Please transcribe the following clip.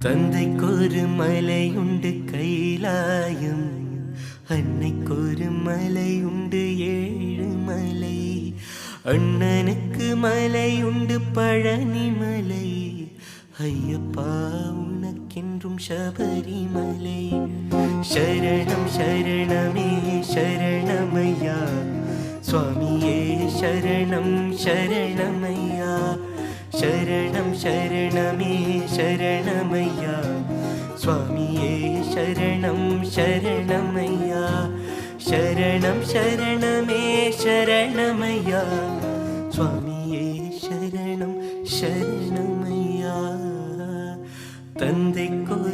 தந்தைக்கொரு மலையுண்டு கைலாயம், அன்னைக்கொரு மலையுண்டு ஏழுமலை, அண்ணனுக்கு மலையுண்டு பழனிமலை, ஐயப்பா உனக்கென்றும் சபரிமலை. சரணம் சரணமே சரணமையா சுவாமியே, சரணம் சரணமையா. சரணம் சரணமே சரணமையா சுவாமியே, சரணம் சரணமையா. சரணம் சரணமே சரணமையா சுவாமியே, சரணம் சரணமையா. தந்தைக்கொரு